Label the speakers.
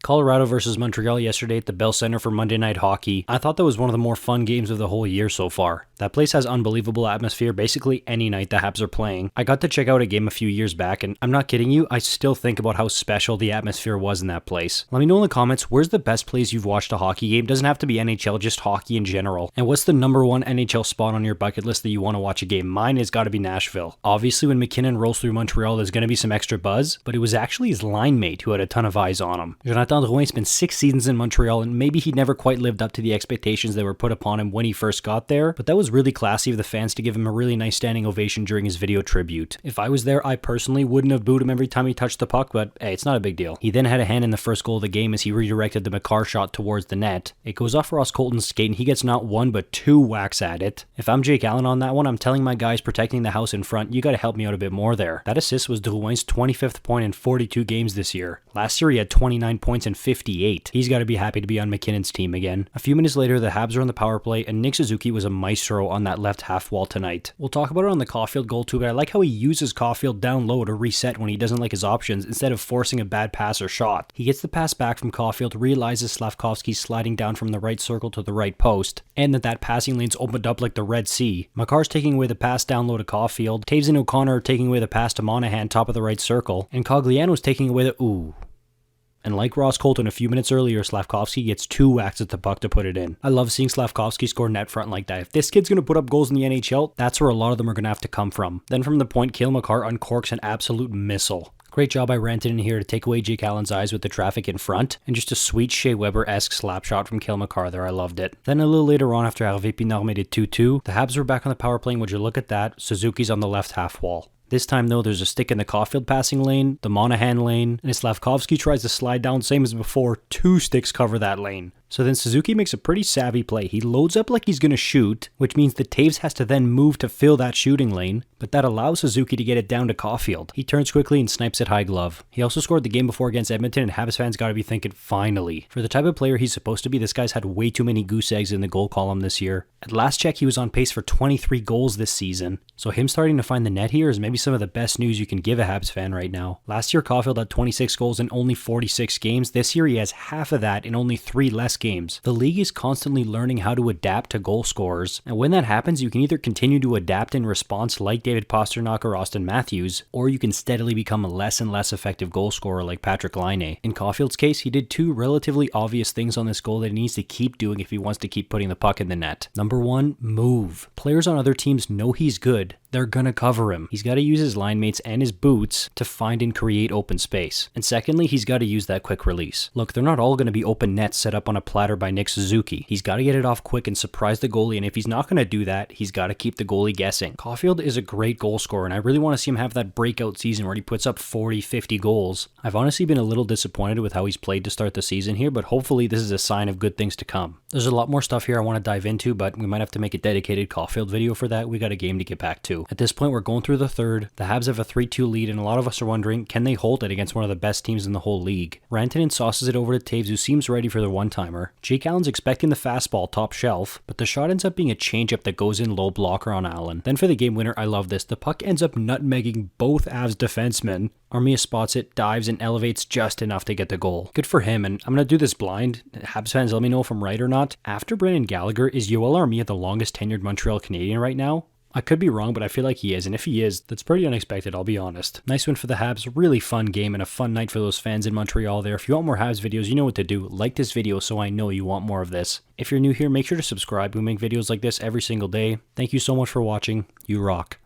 Speaker 1: Colorado versus Montreal yesterday at the Bell Center for Monday Night Hockey. I thought that was one of the more fun games of the whole year so far. That place has unbelievable atmosphere basically any night the Habs are playing. I got to check out a game a few years back, and I'm not kidding you, I still think about how special the atmosphere was in that place. Let me know in the comments, where's the best place you've watched a hockey game? Doesn't have to be NHL, just hockey in general. And what's the #1 NHL spot on your bucket list that you want to watch a game? Mine has got to be Nashville. Obviously, when McKinnon rolls through Montreal, there's going to be some extra buzz, but it was actually his line mate who had a ton of eyes on him. Jonathan Drouin spent 6 seasons in Montreal, and maybe he never quite lived up to the expectations that were put upon him when he first got there, but that was really classy of the fans to give him a really nice standing ovation during his video tribute. If I was there, I personally wouldn't have booed him every time he touched the puck, but hey, it's not a big deal. He then had a hand in the first goal of the game as he redirected the Makar shot towards the net. It goes off Ross Colton's skate, and he gets not one but 2 whacks at it. If I'm Jake Allen on that one, I'm telling my guys protecting the house in front, you gotta help me out a bit more there. That assist was Drouin's 25th point in 42 games this year. Last year he had 29 points in 58. He's gotta be happy to be on McKinnon's team again. A few minutes later, the Habs are on the power play, and Nick Suzuki was a maestro on that left half wall tonight. We'll talk about it on the Caulfield goal too, but I like how he uses Caulfield down low to reset when he doesn't like his options instead of forcing a bad pass or shot. He gets the pass back from Caulfield, realizes Slavkovsky's sliding down from the right circle to the right post, and that passing lane's opened up like the Red Sea. Makar's taking away the pass down low to Caulfield, Taves and O'Connor are taking away the pass to Monahan top of the right circle, and Cogliano's taking away the ooh. And like Ross Colton a few minutes earlier, Slavkovsky gets 2 whacks at the puck to put it in. I love seeing Slavkovsky score net front like that. If this kid's going to put up goals in the NHL, that's where a lot of them are going to have to come from. Then from the point, Cale Makar uncorks an absolute missile. Great job by Rantanen here to take away Jake Allen's eyes with the traffic in front, and just a sweet Shea Weber-esque slap shot from Cale Makar there, I loved it. Then a little later on after Hervé Pinard made it 2-2, the Habs were back on the power play, and would you look at that, Suzuki's on the left half wall. This time though, there's a stick in the Caulfield passing lane, the Monahan lane, and Slavkovsky tries to slide down same as before, 2 sticks cover that lane. So then Suzuki makes a pretty savvy play. He loads up like he's going to shoot, which means that Taves has to then move to fill that shooting lane, but that allows Suzuki to get it down to Caulfield. He turns quickly and snipes it high glove. He also scored the game before against Edmonton, and Habs fans got to be thinking, finally. For the type of player he's supposed to be, this guy's had way too many goose eggs in the goal column this year. At last check, he was on pace for 23 goals this season, so him starting to find the net here is maybe some of the best news you can give a Habs fan right now. Last year, Caulfield had 26 goals in only 46 games. This year, he has half of that in only 3 less games. The league is constantly learning how to adapt to goal scorers, and when that happens, you can either continue to adapt in response like David Pastrnak or Austin Matthews, or you can steadily become a less and less effective goal scorer like Patrik Laine. In Caulfield's case, he did 2 relatively obvious things on this goal that he needs to keep doing if he wants to keep putting the puck in the net. Number 1, move. Players on other teams know he's good. They're gonna cover him. He's got to use his line mates and his boots to find and create open space. And secondly, he's got to use that quick release. Look, they're not all going to be open nets set up on a platter by Nick Suzuki. He's got to get it off quick and surprise the goalie, and if he's not going to do that, he's got to keep the goalie guessing. Caulfield is a great goal scorer, and I really want to see him have that breakout season where he puts up 40, 50 goals. I've honestly been a little disappointed with how he's played to start the season here, but hopefully this is a sign of good things to come. There's a lot more stuff here I want to dive into, but we might have to make a dedicated Caulfield video for that. We got a game to get back to. At this point, we're going through the third. The Habs have a 3-2 lead, and a lot of us are wondering, can they hold it against one of the best teams in the whole league? Rantanen sauces it over to Taves, who seems ready for the one-timer. Jake Allen's expecting the fastball top shelf, but the shot ends up being a changeup that goes in low blocker on Allen. Then for the game winner, I love this. The puck ends up nutmegging both Avs defensemen. Armia spots it, dives, and elevates just enough to get the goal. Good for him, and I'm going to do this blind. Habs fans, let me know if I'm right or not. After Brendan Gallagher, is Yoel Armia the longest tenured Montreal Canadian right now? I could be wrong, but I feel like he is, and if he is, that's pretty unexpected, I'll be honest. Nice win for the Habs, really fun game and a fun night for those fans in Montreal there. If you want more Habs videos, you know what to do. Like this video so I know you want more of this. If you're new here, make sure to subscribe. We make videos like this every single day. Thank you so much for watching. You rock.